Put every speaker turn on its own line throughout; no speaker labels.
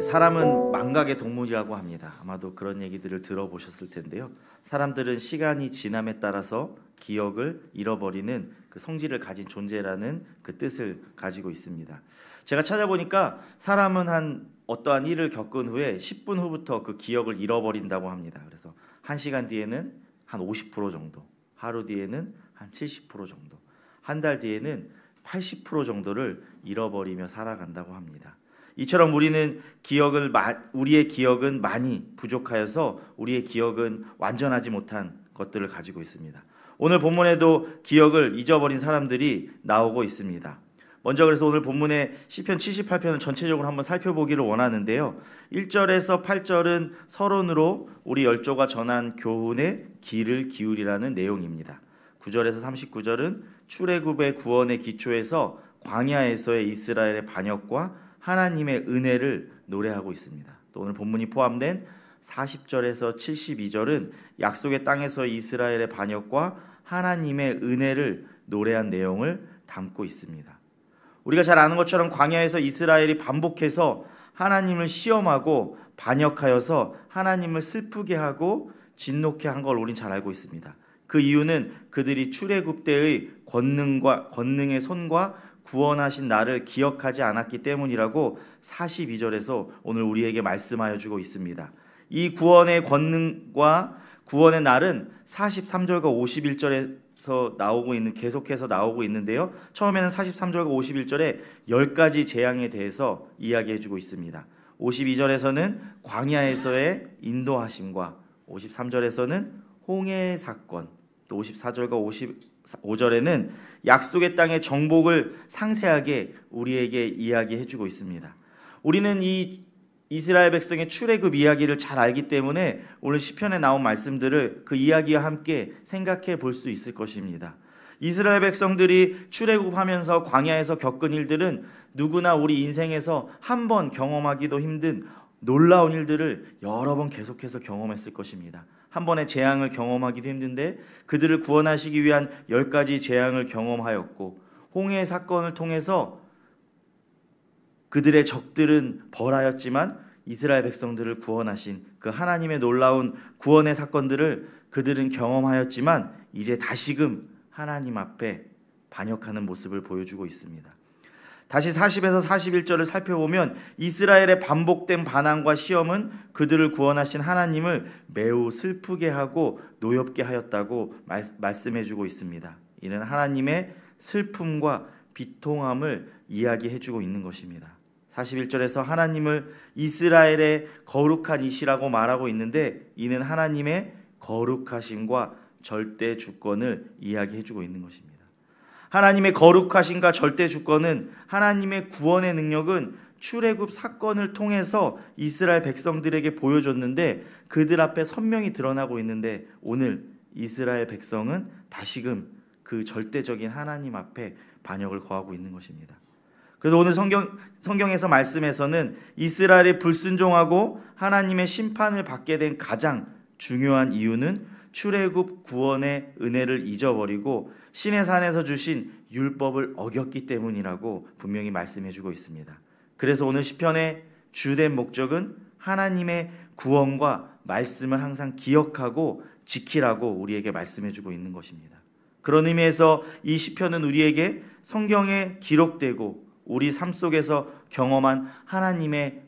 사람은 망각의 동물이라고 합니다. 아마도 그런 얘기들을 들어보셨을 텐데요. 사람들은 시간이 지남에 따라서 기억을 잃어버리는 그 성질을 가진 존재라는 그 뜻을 가지고 있습니다. 제가 찾아보니까 사람은 한 어떠한 일을 겪은 후에 10분 후부터 그 기억을 잃어버린다고 합니다. 그래서 1시간 뒤에는 한 50% 정도, 하루 뒤에는 한 70% 정도, 한 달 뒤에는 80% 정도를 잃어버리며 살아간다고 합니다. 이처럼 우리의 기억은 많이 부족하여서 우리의 기억은 완전하지 못한 것들을 가지고 있습니다. 오늘 본문에도 기억을 잊어버린 사람들이 나오고 있습니다. 먼저 그래서 오늘 본문의 시편 78편을 전체적으로 한번 살펴보기를 원하는데요. 1절에서 8절은 서론으로 우리 열조가 전한 교훈의 귀를 기울이라는 내용입니다. 9절에서 39절은 출애굽의 구원의 기초에서 광야에서의 이스라엘의 반역과 하나님의 은혜를 노래하고 있습니다. 또 오늘 본문이 포함된 40절에서 72절은 약속의 땅에서 이스라엘의 반역과 하나님의 은혜를 노래한 내용을 담고 있습니다. 우리가 잘 아는 것처럼 광야에서 이스라엘이 반복해서 하나님을 시험하고 반역하여서 하나님을 슬프게 하고 진노케 한 걸 우린 잘 알고 있습니다. 그 이유는 그들이 출애굽 때의 권능의 손과 구원하신 나를 기억하지 않았기 때문이라고 42절에서 오늘 우리에게 말씀하여 주고 있습니다. 이 구원의 권능과 구원의 날은 43절과 51절에서 계속해서 나오고 있는데요. 처음에는 43절과 51절에 10가지 재앙에 대해서 이야기해 주고 있습니다. 52절에서는 광야에서의 인도하심과 53절에서는 홍해의 사건, 또 54절과 55절에는 약속의 땅의 정복을 상세하게 우리에게 이야기해 주고 있습니다. 우리는 이 이스라엘 백성의 출애굽 이야기를 잘 알기 때문에 오늘 시편에 나온 말씀들을 그 이야기와 함께 생각해 볼 수 있을 것입니다. 이스라엘 백성들이 출애굽하면서 광야에서 겪은 일들은 누구나 우리 인생에서 한 번 경험하기도 힘든 놀라운 일들을 여러 번 계속해서 경험했을 것입니다. 한 번의 재앙을 경험하기도 힘든데 그들을 구원하시기 위한 10가지 재앙을 경험하였고, 홍해의 사건을 통해서 그들의 적들은 벌하였지만 이스라엘 백성들을 구원하신 그 하나님의 놀라운 구원의 사건들을 그들은 경험하였지만 이제 다시금 하나님 앞에 반역하는 모습을 보여주고 있습니다. 다시 40에서 41절을 살펴보면 이스라엘의 반복된 반항과 시험은 그들을 구원하신 하나님을 매우 슬프게 하고 노엽게 하였다고 말씀해주고 있습니다. 이는 하나님의 슬픔과 비통함을 이야기해주고 있는 것입니다. 41절에서 하나님을 이스라엘의 거룩한 이시라고 말하고 있는데 이는 하나님의 거룩하심과 절대 주권을 이야기해주고 있는 것입니다. 하나님의 거룩하심과 절대 주권은 하나님의 구원의 능력은 출애굽 사건을 통해서 이스라엘 백성들에게 보여줬는데 그들 앞에 선명히 드러나고 있는데 오늘 이스라엘 백성은 다시금 그 절대적인 하나님 앞에 반역을 거하고 있는 것입니다. 그래서 오늘 성경에서 말씀에서는 이스라엘이 불순종하고 하나님의 심판을 받게 된 가장 중요한 이유는 출애굽 구원의 은혜를 잊어버리고 신의 산에서 주신 율법을 어겼기 때문이라고 분명히 말씀해주고 있습니다. 그래서 오늘 시편의 주된 목적은 하나님의 구원과 말씀을 항상 기억하고 지키라고 우리에게 말씀해주고 있는 것입니다. 그런 의미에서 이 시편은 우리에게 성경에 기록되고 우리 삶 속에서 경험한 하나님의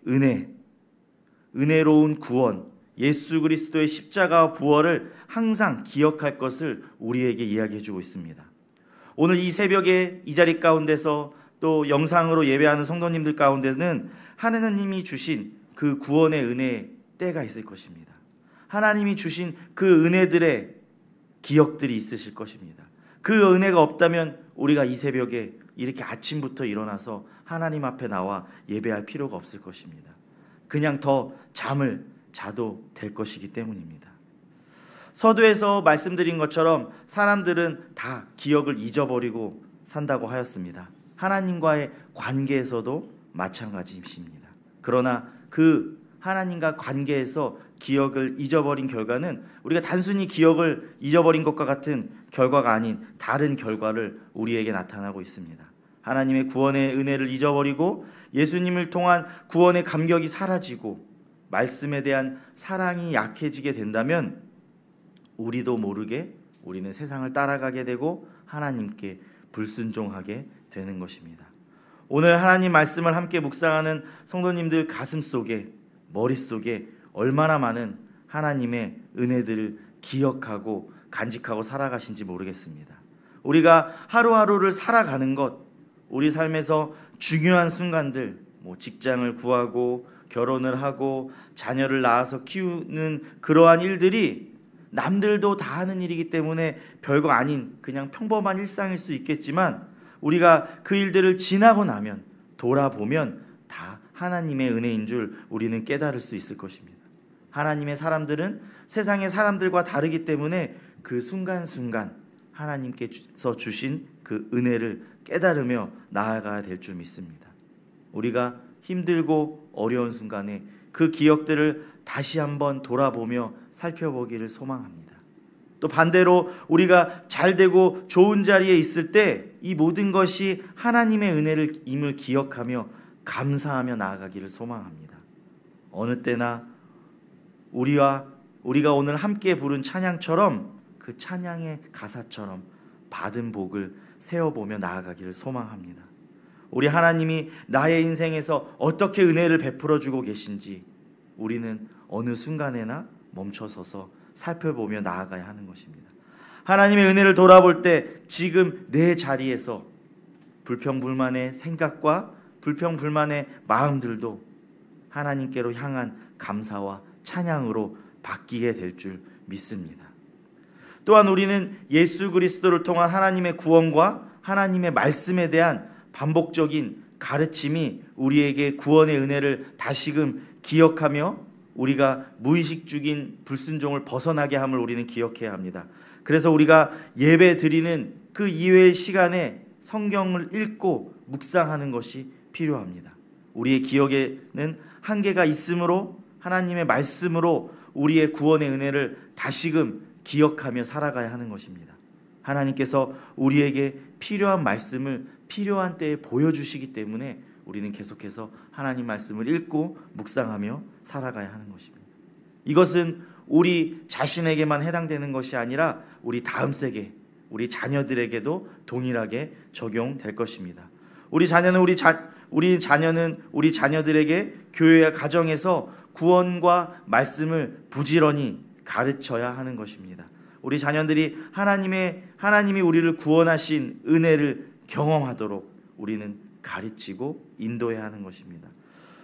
은혜로운 구원, 예수 그리스도의 십자가와 부활을 항상 기억할 것을 우리에게 이야기해주고 있습니다. 오늘 이 새벽에 이 자리 가운데서 또 영상으로 예배하는 성도님들 가운데는 하나님이 주신 그 구원의 은혜의 때가 있을 것입니다. 하나님이 주신 그 은혜들의 기억들이 있으실 것입니다. 그 은혜가 없다면 우리가 이 새벽에 이렇게 아침부터 일어나서 하나님 앞에 나와 예배할 필요가 없을 것입니다. 그냥 더 잠을 자도 될 것이기 때문입니다. 서두에서 말씀드린 것처럼 사람들은 다 기억을 잊어버리고 산다고 하였습니다. 하나님과의 관계에서도 마찬가지입니다. 그러나 그 하나님과 관계에서 기억을 잊어버린 결과는 우리가 단순히 기억을 잊어버린 것과 같은 결과가 아닌 다른 결과를 우리에게 나타나고 있습니다. 하나님의 구원의 은혜를 잊어버리고 예수님을 통한 구원의 감격이 사라지고 말씀에 대한 사랑이 약해지게 된다면 우리도 모르게 우리는 세상을 따라가게 되고 하나님께 불순종하게 되는 것입니다. 오늘 하나님 말씀을 함께 묵상하는 성도님들 가슴속에, 머릿속에 얼마나 많은 하나님의 은혜들을 기억하고 간직하고 살아가신지 모르겠습니다. 우리가 하루하루를 살아가는 것, 우리 삶에서 중요한 순간들, 직장을 구하고 결혼을 하고 자녀를 낳아서 키우는 그러한 일들이 남들도 다 하는 일이기 때문에 별거 아닌 그냥 평범한 일상일 수 있겠지만 우리가 그 일들을 지나고 나면 돌아보면 다 하나님의 은혜인 줄 우리는 깨달을 수 있을 것입니다. 하나님의 사람들은 세상의 사람들과 다르기 때문에 그 순간순간 하나님께서 주신 그 은혜를 깨달으며 나아가야 될 줄 믿습니다. 우리가 힘들고 어려운 순간에 그 기억들을 다시 한번 돌아보며 살펴보기를 소망합니다. 또 반대로 우리가 잘되고 좋은 자리에 있을 때 이 모든 것이 하나님의 은혜임을 기억하며 감사하며 나아가기를 소망합니다. 어느 때나 우리가 오늘 함께 부른 찬양처럼 그 찬양의 가사처럼 받은 복을 세어보며 나아가기를 소망합니다. 우리 하나님이 나의 인생에서 어떻게 은혜를 베풀어 주고 계신지 우리는 어느 순간에나 멈춰서서 살펴보며 나아가야 하는 것입니다. 하나님의 은혜를 돌아볼 때 지금 내 자리에서 불평불만의 생각과 불평불만의 마음들도 하나님께로 향한 감사와 찬양으로 바뀌게 될 줄 믿습니다. 또한 우리는 예수 그리스도를 통한 하나님의 구원과 하나님의 말씀에 대한 반복적인 가르침이 우리에게 구원의 은혜를 다시금 기억하며 우리가 무의식 중인 불순종을 벗어나게 함을 우리는 기억해야 합니다. 그래서 우리가 예배 드리는 그 이외의 시간에 성경을 읽고 묵상하는 것이 필요합니다. 우리의 기억에는 한계가 있으므로 하나님의 말씀으로 우리의 구원의 은혜를 다시금 기억하며 살아가야 하는 것입니다. 하나님께서 우리에게 필요한 말씀을 필요한 때에 보여주시기 때문에 우리는 계속해서 하나님 말씀을 읽고 묵상하며 살아가야 하는 것입니다. 이것은 우리 자신에게만 해당되는 것이 아니라 우리 다음 세대, 우리 자녀들에게도 동일하게 적용될 것입니다. 우리 자녀는 우리 자녀들에게 교회와 가정에서 구원과 말씀을 부지런히 가르쳐야 하는 것입니다. 우리 자녀들이 하나님이 우리를 구원하신 은혜를 경험하도록 우리는 가르치고 인도해야 하는 것입니다.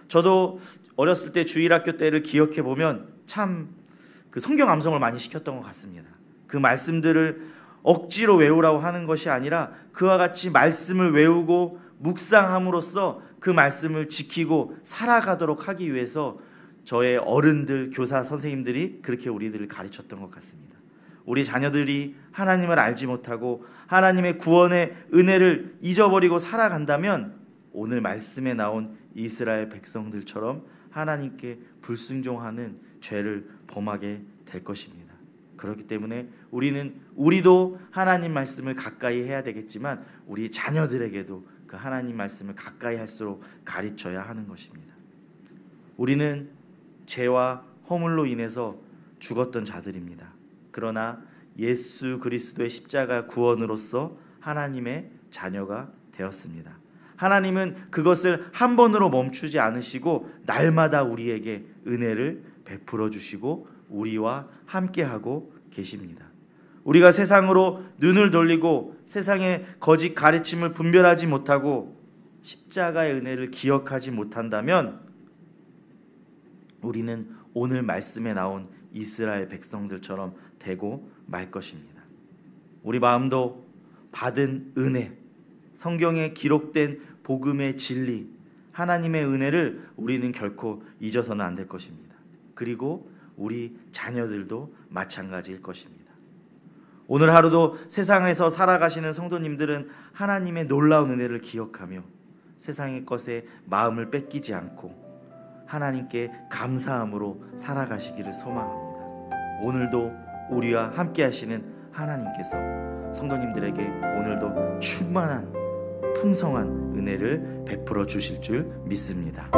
저도 어렸을 때 주일학교 때를 기억해 보면 참 그 성경 암송을 많이 시켰던 것 같습니다. 그 말씀들을 억지로 외우라고 하는 것이 아니라 그와 같이 말씀을 외우고 묵상함으로써 그 말씀을 지키고 살아가도록 하기 위해서 저의 어른들, 교사 선생님들이 그렇게 우리들을 가르쳤던 것 같습니다. 우리 자녀들이 하나님을 알지 못하고 하나님의 구원의 은혜를 잊어버리고 살아간다면 오늘 말씀에 나온 이스라엘 백성들처럼 하나님께 불순종하는 죄를 범하게 될 것입니다. 그렇기 때문에 우리도 하나님 말씀을 가까이 해야 되겠지만 우리 자녀들에게도 그 하나님 말씀을 가까이 할수록 가르쳐야 하는 것입니다. 우리는 죄와 허물로 인해서 죽었던 자들입니다. 그러나 예수 그리스도의 십자가 구원으로서 하나님의 자녀가 되었습니다. 하나님은 그것을 한 번으로 멈추지 않으시고 날마다 우리에게 은혜를 베풀어 주시고 우리와 함께하고 계십니다. 우리가 세상으로 눈을 돌리고 세상의 거짓 가르침을 분별하지 못하고 십자가의 은혜를 기억하지 못한다면 우리는 오늘 말씀에 나온 이스라엘 백성들처럼 되고 말 것입니다. 우리 마음도 받은 은혜, 성경에 기록된 복음의 진리, 하나님의 은혜를 우리는 결코 잊어서는 안 될 것입니다. 그리고 우리 자녀들도 마찬가지일 것입니다. 오늘 하루도 세상에서 살아가시는 성도님들은 하나님의 놀라운 은혜를 기억하며 세상의 것에 마음을 뺏기지 않고 하나님께 감사함으로 살아가시기를 소망합니다. 오늘도 우리와 함께 하시는 하나님께서 성도님들에게 오늘도 충만한 풍성한 은혜를 베풀어 주실 줄 믿습니다.